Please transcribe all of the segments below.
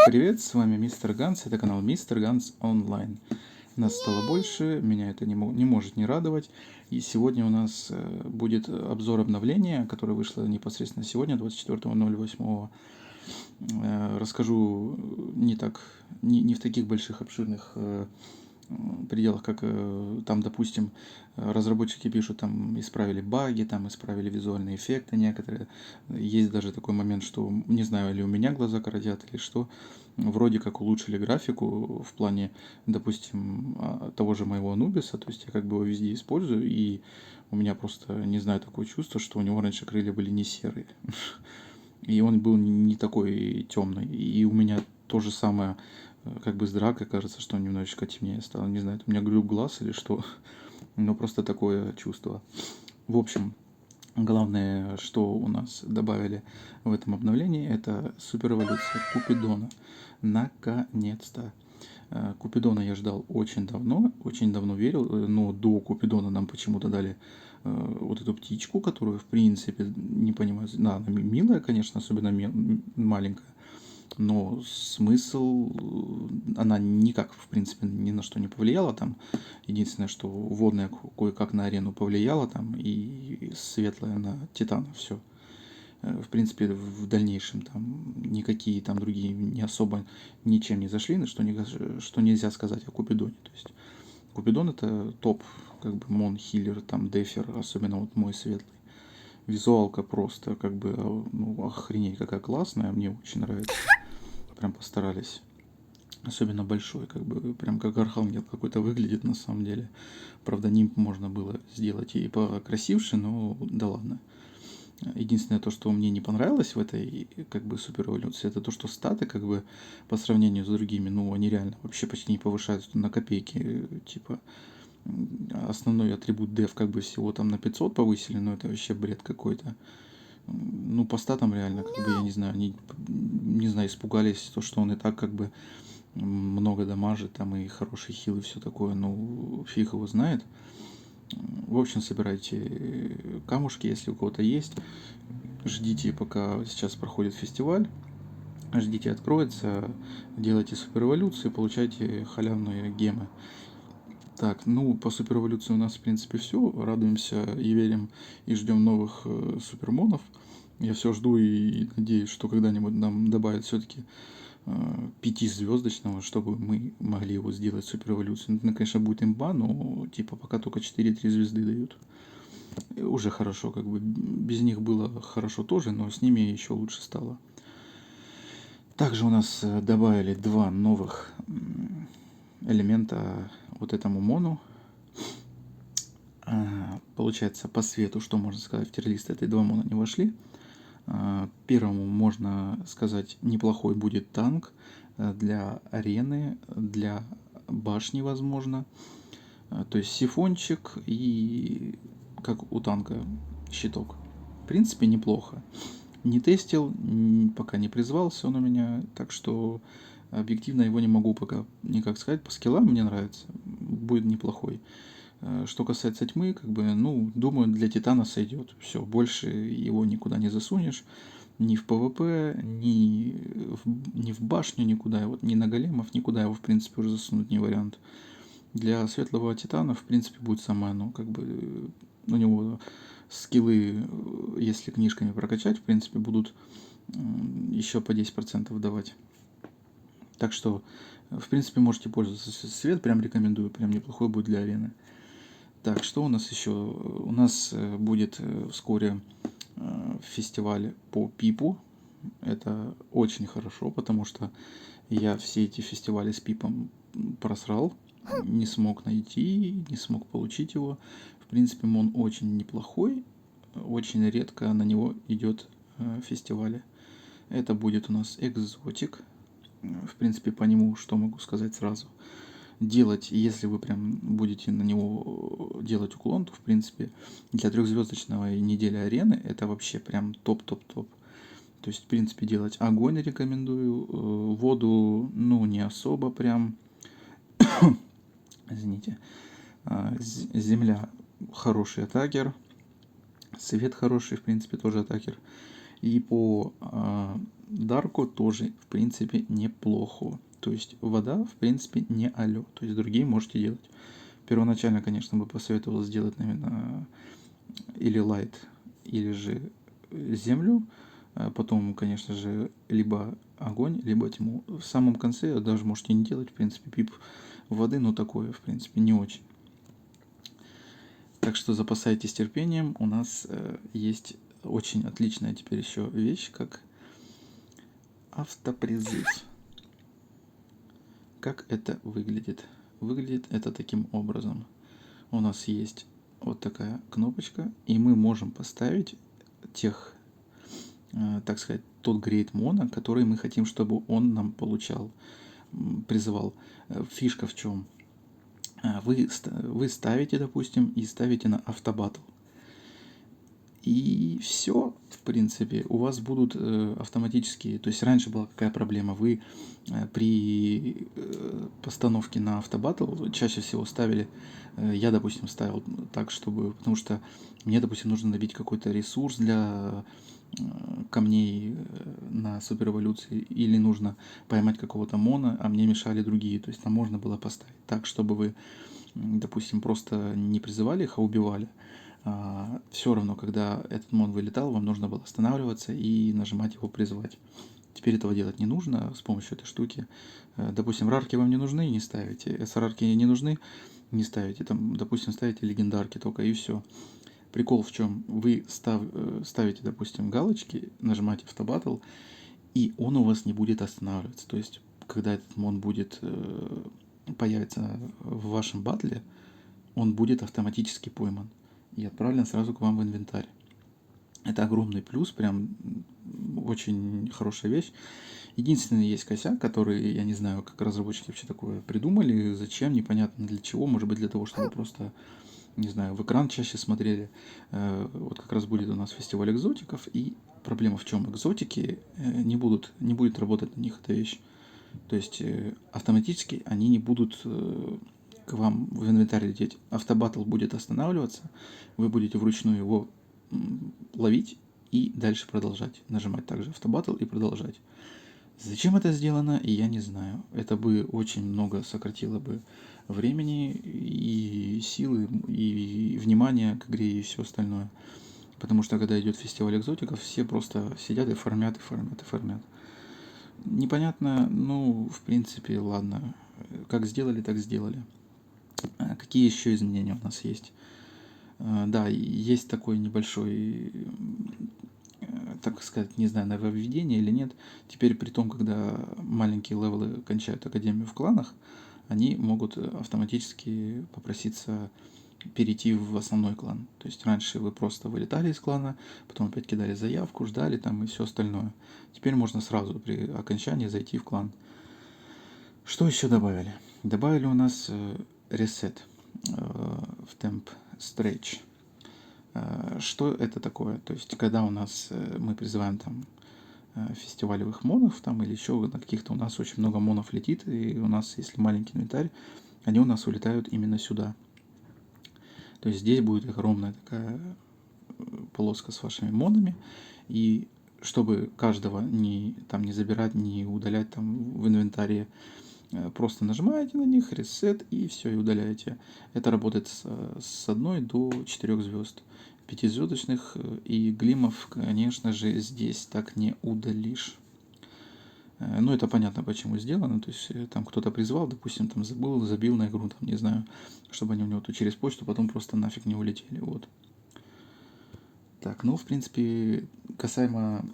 Привет, с вами Мистер Ганс, это канал Мистер Ганс Онлайн. Нас стало больше, меня это не может не радовать. И сегодня у нас будет обзор обновления, которое вышло непосредственно сегодня, 24.08. Расскажу не в таких больших обширных пределах, как там, допустим, разработчики пишут, там исправили баги, там исправили визуальные эффекты некоторые. Есть даже такой момент, что не знаю, или у меня глаза коротят, или что, вроде как улучшили графику в плане, допустим, того же моего Анубиса, то есть я как бы его везде использую, и у меня просто, не знаю, такое чувство, что у него раньше крылья были не серые, и он был не такой темный, и у меня то же самое как бы с дракой, кажется, что он немножечко темнее стал. Не знаю, это у меня глюк глаз или что, но просто такое чувство. В общем, главное, что у нас добавили в этом обновлении, это суперэволюция Купидона. Наконец-то. Купидона я ждал очень давно верил, но до Купидона нам почему-то дали вот эту птичку, которую, в принципе, не понимаю, да, она милая, конечно, особенно маленькая, но смысл, она никак, в принципе, ни на что не повлияла там. Единственное, что водная кое-как на арену повлияла там, и светлая на Титана, все. В принципе, в дальнейшем там никакие там другие не особо ничем не зашли, что нельзя сказать о Купидоне. То есть Купидон это топ, как бы мон-хиллер, там дефер, особенно вот мой светлый. Визуалка просто как бы, ну, охренеть какая классная, мне очень нравится. Прям постарались. Особенно большой, как бы, прям как архангел какой-то выглядит на самом деле. Правда, нимб можно было сделать и покрасивше, но да ладно. Единственное то, что мне не понравилось в этой как бы суперэволюции, это то, что статы как бы по сравнению с другими, ну, они реально вообще почти не повышаются на копейки. Типа основной атрибут def как бы всего там на 500 повысили, но это вообще бред какой-то. Ну, по статам реально, как бы, я не знаю, они, не знаю, испугались, то, что он и так как бы много дамажит, там и хороший хил и все такое, ну, фиг его знает. В общем, собирайте камушки, если у кого-то есть. Ждите, пока сейчас проходит фестиваль. Ждите, откроется. Делайте суперэволюции, получайте халявные гемы. Так, ну, по суперэволюции у нас, в принципе, все. Радуемся и верим, и ждем новых супермонов. Я все жду и надеюсь, что когда-нибудь нам добавят все-таки 5-звездочного, чтобы мы могли его сделать суперэволюцию. Ну, конечно, будет имба, но типа пока только 4-3 звезды дают. И уже хорошо, как бы без них было хорошо тоже, но с ними еще лучше стало. Также у нас добавили два новых элемента вот этому мону. Получается, по свету, что можно сказать, в тир-лист эти два мона не вошли. Первому, можно сказать, неплохой будет танк для арены, для башни, возможно. То есть сифончик и, как у танка, щиток. В принципе, неплохо. Не тестил, пока не призвался он у меня, так что объективно его не могу пока никак сказать. По скиллам мне нравится, будет неплохой. Что касается тьмы, как бы, ну, думаю, для Титана сойдет. Все, больше его никуда не засунешь. Ни в ПВП, ни в башню, никуда. Вот ни на големов, никуда его, в принципе, уже засунуть не вариант. Для светлого Титана, в принципе, будет самое, ну, как бы, у него скиллы, если книжками прокачать, в принципе, будут еще по 10% давать. Так что, в принципе, можете пользоваться. Свет прям рекомендую, прям неплохой будет для арены. Так, что у нас еще? У нас будет вскоре фестиваль по Пипу. Это очень хорошо, потому что я все эти фестивали с Пипом просрал. Не смог найти, не смог получить его. В принципе, он очень неплохой. Очень редко на него идет фестивали. Это будет у нас экзотик. В принципе, по нему что могу сказать сразу. Делать, если вы прям будете на него делать уклон, то в принципе для трехзвездочного недели арены это вообще прям топ-топ-топ. То есть, в принципе, делать огонь рекомендую, воду, ну, не особо прям, извините, земля хороший атакер, свет хороший, в принципе, тоже атакер. И по Дарку тоже, в принципе, неплохо. То есть вода, в принципе, не алё. То есть другие можете делать. Первоначально, конечно, бы посоветовал сделать, наверное, или лайт, или же землю. Потом, конечно же, либо огонь, либо тьму. В самом конце даже можете не делать, в принципе, пип воды, но такое, в принципе, не очень. Так что запасайтесь терпением. У нас есть очень отличная теперь еще вещь, как автопризыв. Как это выглядит? Выглядит это таким образом. У нас есть вот такая кнопочка, и мы можем поставить тех, так сказать, тот грейд мона, который мы хотим, чтобы он нам получал, призывал. Фишка в чем? Вы ставите, допустим, и ставите на автобатл. И все, в принципе, у вас будут автоматически, то есть раньше была какая проблема, вы при постановке на автобатл чаще всего ставили, я, допустим, ставил так, чтобы, потому что мне, допустим, нужно набить какой-то ресурс для камней на суперэволюции, или нужно поймать какого-то мона, а мне мешали другие, то есть там можно было поставить так, чтобы вы, допустим, просто не призывали их, а убивали. Все равно, когда этот мон вылетал, вам нужно было останавливаться и нажимать его призвать. Теперь этого делать не нужно с помощью этой штуки. Допустим, рарки вам не нужны, не ставите. SR-рарки не нужны, не ставите. Там, допустим, ставите легендарки только, и все. Прикол в чем? Вы ставите, допустим, галочки, нажимаете автобатл, и он у вас не будет останавливаться. То есть, когда этот мон будет появится в вашем батле, он будет автоматически пойман и отправлен сразу к вам в инвентарь. Это огромный плюс, прям очень хорошая вещь. Единственный есть косяк, который, я не знаю, как разработчики вообще такое придумали, зачем, непонятно для чего, может быть для того, чтобы просто, не знаю, в экран чаще смотрели. Вот как раз будет у нас фестиваль экзотиков, и проблема в чем? Экзотики не будет работать на них эта вещь. То есть автоматически они не будут к вам в инвентарь лететь. Автобатл будет останавливаться, вы будете вручную его ловить и дальше продолжать. Нажимать также автобатл и продолжать. Зачем это сделано, я не знаю. Это бы очень много сократило бы времени и силы, и внимания к игре и все остальное. Потому что когда идет фестиваль экзотиков, все просто сидят и фармят, и фармят, и фармят. Непонятно, ну, в принципе, ладно. Как сделали, так сделали. Какие еще изменения у нас есть? Да, есть такой небольшой, так сказать, не знаю, нововведение или нет. Теперь при том, когда маленькие левелы кончают академию в кланах, они могут автоматически попроситься перейти в основной клан. То есть раньше вы просто вылетали из клана, потом опять кидали заявку, ждали там и все остальное. Теперь можно сразу при окончании зайти в клан. Что еще добавили? Добавили у нас reset в temp stretch. Что это такое? То есть, когда у нас мы призываем там фестивалевых монов там или еще на каких-то у нас очень много монов летит, и у нас, если маленький инвентарь, они у нас улетают именно сюда. То есть здесь будет огромная такая полоска с вашими монами, и чтобы каждого не забирать, не удалять там в инвентаре, просто нажимаете на них, reset, и все, и удаляете. Это работает с 1 до 4 звезд. 5-звездочных и глимов, конечно же, здесь так не удалишь. Ну, это понятно, почему сделано. То есть, там кто-то призвал, допустим, там забил на игру, там, не знаю, чтобы они у него тут через почту потом просто нафиг не улетели. Вот. Так, ну, в принципе, касаемо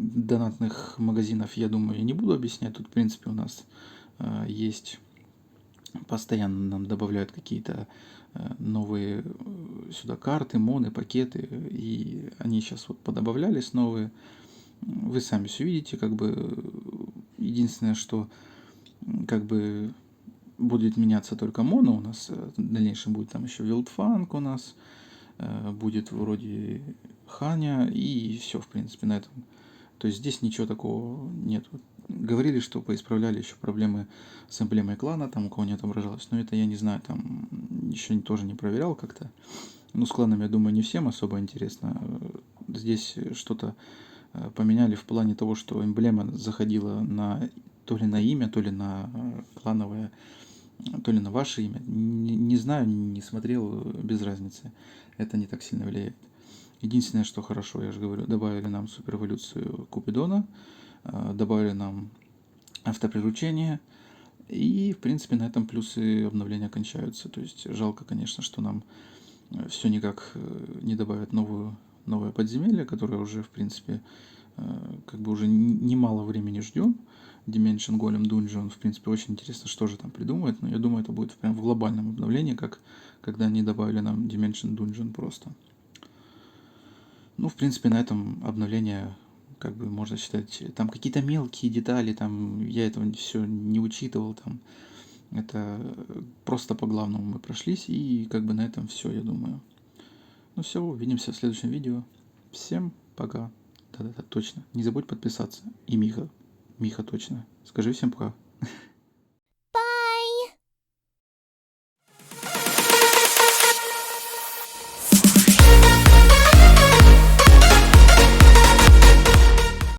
донатных магазинов, я думаю, я не буду объяснять. Тут, в принципе, у нас есть, постоянно нам добавляют какие-то новые сюда карты, моны, пакеты, и они сейчас вот подобавлялись новые. Вы сами все видите, как бы единственное, что как бы будет меняться только моно у нас, в дальнейшем будет там еще Вилдфанк у нас, будет вроде Ханя, и все, в принципе, на этом. То есть здесь ничего такого нет. Говорили, что поисправляли еще проблемы с эмблемой клана, там у кого не отображалось, но это я не знаю, там еще тоже не проверял как-то. Ну, с кланами, я думаю, не всем особо интересно. Здесь что-то поменяли в плане того, что эмблема заходила на то ли на имя, то ли на клановое, то ли на ваше имя. Не знаю, не смотрел, без разницы. Это не так сильно влияет. Единственное, что хорошо, я же говорю, добавили нам суперэволюцию Купидона, добавили нам автоприручение, и, в принципе, на этом плюсы обновления кончаются. То есть жалко, конечно, что нам все никак не добавят новое подземелье, которое уже, в принципе, как бы уже немало времени ждем. Dimension Golem Dungeon, в принципе, очень интересно, что же там придумают, но я думаю, это будет прям в глобальном обновлении, как когда они добавили нам Dimension Dungeon просто. Ну, в принципе, на этом обновление, как бы можно считать, там какие-то мелкие детали, там я этого все не учитывал, там это просто по главному мы прошлись, и как бы на этом все, я думаю. Ну все, увидимся в следующем видео. Всем пока. Да-да-да, точно. Не забудь подписаться. И Миха. Миха, точно. Скажи всем пока.